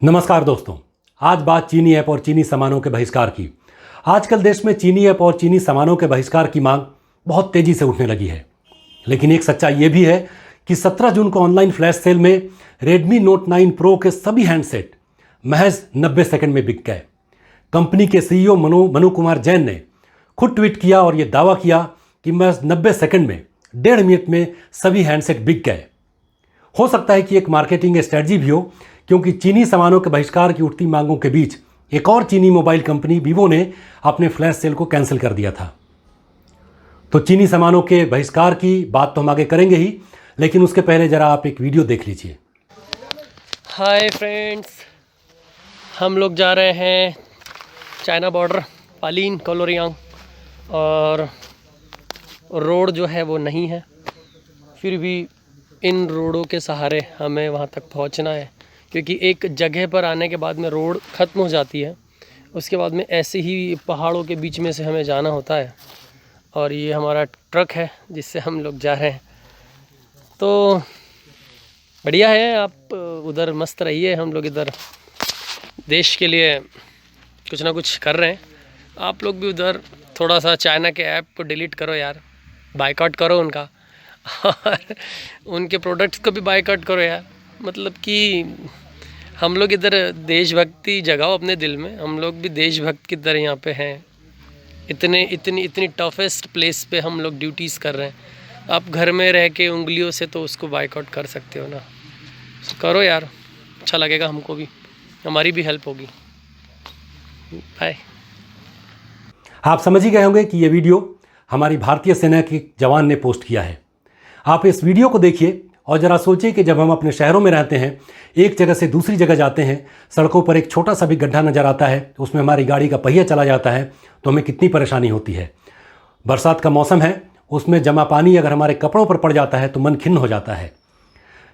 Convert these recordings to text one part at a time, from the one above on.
नमस्कार दोस्तों, आज बात चीनी ऐप और चीनी सामानों के बहिष्कार की। आजकल देश में चीनी ऐप और चीनी सामानों के बहिष्कार की मांग बहुत तेजी से उठने लगी है। लेकिन एक सच्चाई ये भी है कि 17 जून को ऑनलाइन फ्लैश सेल में Redmi Note 9 Pro के सभी हैंडसेट महज 90 सेकंड में बिक गए। कंपनी के CEO मनु कुमार जैन ने खुद ट्वीट किया और यह दावा किया कि महज 90 सेकंड में 1.5 मिनट में सभी हैंडसेट बिक गए। हो सकता है कि एक मार्केटिंग स्ट्रेटजी भी हो, क्योंकि चीनी सामानों के बहिष्कार की उठती मांगों के बीच एक और चीनी मोबाइल कंपनी वीवो ने अपने फ्लैश सेल को कैंसिल कर दिया था। तो चीनी सामानों के बहिष्कार की बात तो हम आगे करेंगे ही, लेकिन उसके पहले जरा आप एक वीडियो देख लीजिए। हाय फ्रेंड्स, हम लोग जा रहे हैं चाइना बॉर्डर पालीन कोलोरियांग, और रोड जो है वो नहीं है, फिर भी इन रोडों के सहारे हमें वहाँ तक पहुँचना है, क्योंकि एक जगह पर आने के बाद में रोड ख़त्म हो जाती है, उसके बाद में ऐसे ही पहाड़ों के बीच में से हमें जाना होता है। और ये हमारा ट्रक है जिससे हम लोग जा रहे हैं। तो बढ़िया है, आप उधर मस्त रहिए, हम लोग इधर देश के लिए कुछ ना कुछ कर रहे हैं। आप लोग भी उधर थोड़ा सा चाइना के ऐप को डिलीट करो यार, बायकॉट करो उनका, और उनके प्रोडक्ट्स को भी बायकॉट करो यार। मतलब कि हम लोग इधर देशभक्ति जगाओ अपने दिल में, हम लोग भी देशभक्त की तरह यहाँ पे हैं। इतनी टफेस्ट प्लेस पे हम लोग ड्यूटीज़ कर रहे हैं। आप घर में रह के उंगलियों से तो उसको बायकॉट कर सकते हो ना, तो करो यार, अच्छा लगेगा, हमको भी, हमारी भी हेल्प होगी। बाय। आप समझ ही गए होंगे कि ये वीडियो हमारी भारतीय सेना के जवान ने पोस्ट किया है। आप इस वीडियो को देखिए और ज़रा सोचिए कि जब हम अपने शहरों में रहते हैं, एक जगह से दूसरी जगह जाते हैं, सड़कों पर एक छोटा सा भी गड्ढा नज़र आता है, उसमें हमारी गाड़ी का पहिया चला जाता है, तो हमें कितनी परेशानी होती है। बरसात का मौसम है, उसमें जमा पानी अगर हमारे कपड़ों पर पड़ जाता है तो मन खिन्न हो जाता है।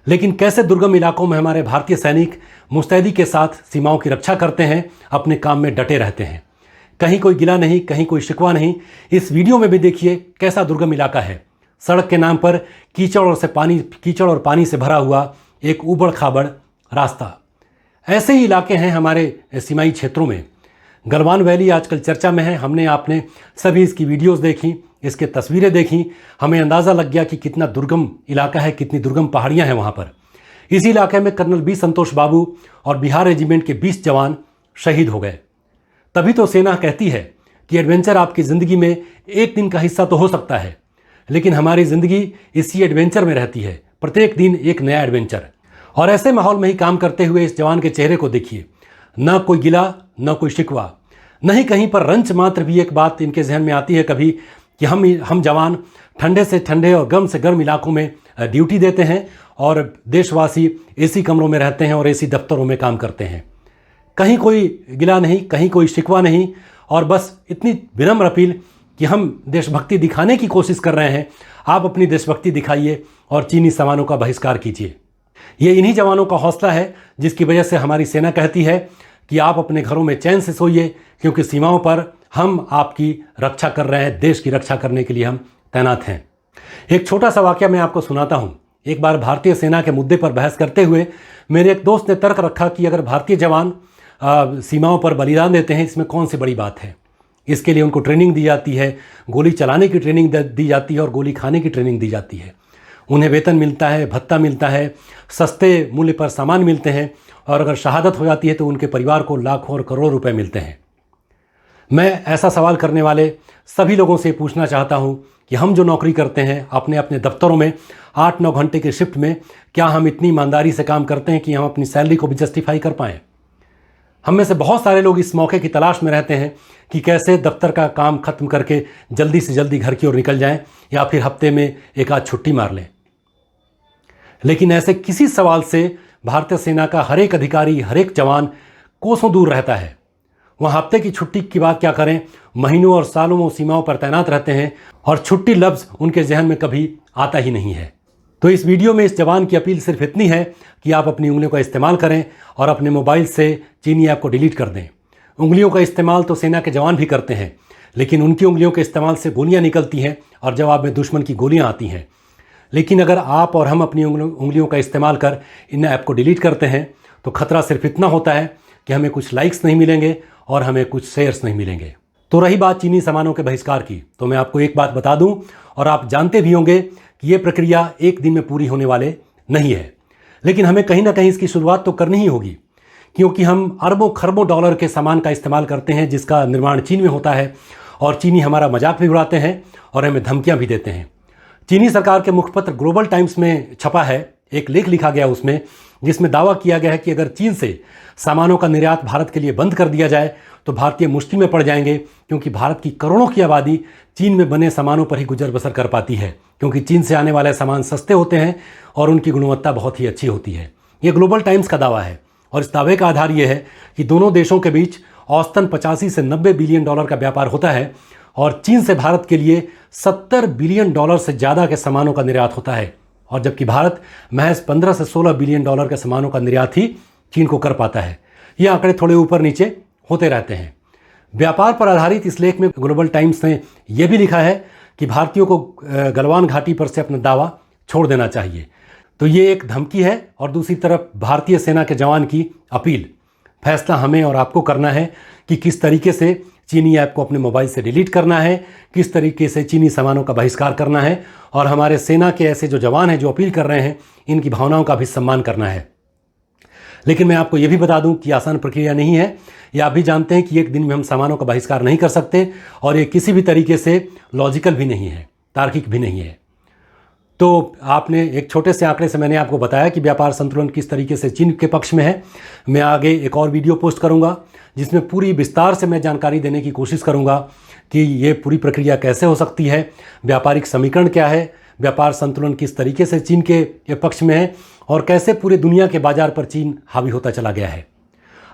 लेकिन कैसे दुर्गम इलाकों में हमारे भारतीय सैनिक मुस्तैदी के साथ सीमाओं की रक्षा करते हैं, अपने काम में डटे रहते हैं। कहीं कोई गिला नहीं, कहीं कोई शिकवा नहीं। इस वीडियो में भी देखिए कैसा दुर्गम इलाका है। सड़क के नाम पर कीचड़ और पानी से भरा हुआ एक ऊबड़ खाबड़ रास्ता। ऐसे ही इलाके हैं हमारे सीमाई क्षेत्रों में। गलवान वैली आजकल चर्चा में है। हमने आपने सभी इसकी वीडियोस देखी, इसके तस्वीरें देखी, हमें अंदाज़ा लग गया कि कितना दुर्गम इलाका है, कितनी दुर्गम पहाड़ियाँ हैं वहाँ पर। इसी इलाके में कर्नल बी संतोष बाबू और बिहार रेजिमेंट के 20 जवान शहीद हो गए। तभी तो सेना कहती है कि एडवेंचर आपकी ज़िंदगी में एक दिन का हिस्सा तो हो सकता है, लेकिन हमारी ज़िंदगी इसी एडवेंचर में रहती है, प्रत्येक दिन एक नया एडवेंचर। और ऐसे माहौल में ही काम करते हुए इस जवान के चेहरे को देखिए, ना कोई गिला, ना कोई शिकवा, नहीं कहीं पर रंच मात्र भी एक बात इनके जहन में आती है कभी कि हम जवान ठंडे से ठंडे और गर्म से गर्म इलाकों में ड्यूटी देते हैं और देशवासी एसी कमरों में रहते हैं और एसी दफ्तरों में काम करते हैं। कहीं कोई गिला नहीं, कहीं कोई शिकवा नहीं, और बस इतनी विनम्र अपील कि हम देशभक्ति दिखाने की कोशिश कर रहे हैं। आप अपनी देशभक्ति दिखाइए और चीनी सामानों का बहिष्कार कीजिए। ये इन्हीं जवानों का हौसला है जिसकी वजह से हमारी सेना कहती है कि आप अपने घरों में चैन से सोइए, क्योंकि सीमाओं पर हम आपकी रक्षा कर रहे हैं, देश की रक्षा करने के लिए हम तैनात हैं। एक छोटा सा वाकया मैं आपको सुनाता हूँ। एक बार भारतीय सेना के मुद्दे पर बहस करते हुए मेरे एक दोस्त ने तर्क रखा कि अगर भारतीय जवान सीमाओं पर बलिदान देते हैं, इसमें कौन सी बड़ी बात है। इसके लिए उनको ट्रेनिंग दी जाती है, गोली चलाने की ट्रेनिंग दी जाती है और गोली खाने की ट्रेनिंग दी जाती है। उन्हें वेतन मिलता है, भत्ता मिलता है, सस्ते मूल्य पर सामान मिलते हैं, और अगर शहादत हो जाती है तो उनके परिवार को लाखों और करोड़ों रुपए मिलते हैं। मैं ऐसा सवाल करने वाले सभी लोगों से पूछना चाहता हूं कि हम जो नौकरी करते हैं अपने अपने दफ्तरों में 8-9 घंटे के शिफ्ट में, क्या हम इतनी ईमानदारी से काम करते हैं कि हम अपनी सैलरी को भी जस्टिफाई कर पाएँ? हम में से बहुत सारे लोग इस मौके की तलाश में रहते हैं कि कैसे दफ्तर का काम खत्म करके जल्दी से जल्दी घर की ओर निकल जाएं, या फिर हफ्ते में एक आध छुट्टी मार लें। लेकिन ऐसे किसी सवाल से भारतीय सेना का हर एक अधिकारी, हर एक जवान कोसों दूर रहता है। वह हफ्ते की छुट्टी की बात क्या करें, महीनों और सालों वो सीमाओं पर तैनात रहते हैं और छुट्टी लफ्ज़ उनके जहन में कभी आता ही नहीं है। तो इस वीडियो में इस जवान की अपील सिर्फ इतनी है कि आप अपनी उंगलियों का इस्तेमाल करें और अपने मोबाइल से चीनी ऐप को डिलीट कर दें। उंगलियों का इस्तेमाल तो सेना के जवान भी करते हैं, लेकिन उनकी उंगलियों के इस्तेमाल से गोलियां निकलती हैं और जवाब में दुश्मन की गोलियां आती हैं। लेकिन अगर आप और हम अपनी उंगलियों का इस्तेमाल कर इन ऐप को डिलीट करते हैं तो खतरा सिर्फ इतना होता है कि हमें कुछ लाइक्स नहीं मिलेंगे और हमें कुछ शेयर्स नहीं मिलेंगे। तो रही बात चीनी सामानों के बहिष्कार की, तो मैं आपको एक बात बता दूं, और आप जानते भी होंगे कि ये प्रक्रिया एक दिन में पूरी होने वाले नहीं है, लेकिन हमें कहीं ना कहीं इसकी शुरुआत तो करनी ही होगी, क्योंकि हम अरबों खरबों डॉलर के सामान का इस्तेमाल करते हैं जिसका निर्माण चीन में होता है, और चीनी हमारा मजाक भी उड़ाते हैं और हमें धमकियां भी देते हैं। चीनी सरकार के मुखपत्र ग्लोबल टाइम्स में छपा है, एक लेख लिखा गया उसमें, जिसमें दावा किया गया है कि अगर चीन से सामानों का निर्यात भारत के लिए बंद कर दिया जाए तो भारतीय मुश्किल में पड़ जाएंगे, क्योंकि भारत की करोड़ों की आबादी चीन में बने सामानों पर ही गुजर बसर कर पाती है, क्योंकि चीन से आने वाले सामान सस्ते होते हैं और उनकी गुणवत्ता बहुत ही अच्छी होती है। ये ग्लोबल टाइम्स का दावा है, और इस दावे का आधार ये है कि दोनों देशों के बीच औसतन 85 से 90 बिलियन डॉलर का व्यापार होता है, और चीन से भारत के लिए 70 बिलियन डॉलर से ज़्यादा के सामानों का निर्यात होता है, और जबकि भारत महज 15 से 16 बिलियन डॉलर के सामानों का निर्यात ही चीन को कर पाता है। ये आंकड़े थोड़े ऊपर नीचे होते रहते हैं। व्यापार पर आधारित इस लेख में ग्लोबल टाइम्स ने यह भी लिखा है कि भारतीयों को गलवान घाटी पर से अपना दावा छोड़ देना चाहिए। तो ये एक धमकी है, और दूसरी तरफ भारतीय सेना के जवान की अपील। फैसला हमें और आपको करना है कि किस तरीके से चीनी ऐप को अपने मोबाइल से डिलीट करना है, किस तरीके से चीनी सामानों का बहिष्कार करना है, और हमारे सेना के ऐसे जो जवान हैं जो अपील कर रहे हैं, इनकी भावनाओं का भी सम्मान करना है। लेकिन मैं आपको ये भी बता दूं कि आसान प्रक्रिया नहीं है। ये आप भी जानते हैं कि एक दिन में हम सामानों का बहिष्कार नहीं कर सकते, और ये किसी भी तरीके से लॉजिकल भी नहीं है, तार्किक भी नहीं है। तो आपने एक छोटे से आंकड़े से मैंने आपको बताया कि व्यापार संतुलन किस तरीके से चीन के पक्ष में है। मैं आगे एक और वीडियो पोस्ट करूंगा जिसमें पूरी विस्तार से मैं जानकारी देने की कोशिश करूंगा कि ये पूरी प्रक्रिया कैसे हो सकती है, व्यापारिक समीकरण क्या है, व्यापार संतुलन किस तरीके से चीन के पक्ष में है, और कैसे पूरे दुनिया के बाजार पर चीन हावी होता चला गया है।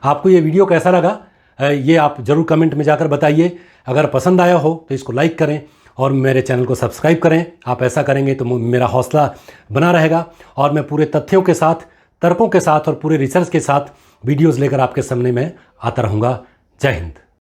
आपको ये वीडियो कैसा लगा ये आप ज़रूर कमेंट में जाकर बताइए। अगर पसंद आया हो तो इसको लाइक करें और मेरे चैनल को सब्सक्राइब करें। आप ऐसा करेंगे तो मेरा हौसला बना रहेगा, और मैं पूरे तथ्यों के साथ, तर्कों के साथ और पूरे रिसर्च के साथ वीडियोज़ लेकर आपके सामने में आता रहूँगा। जय हिंद।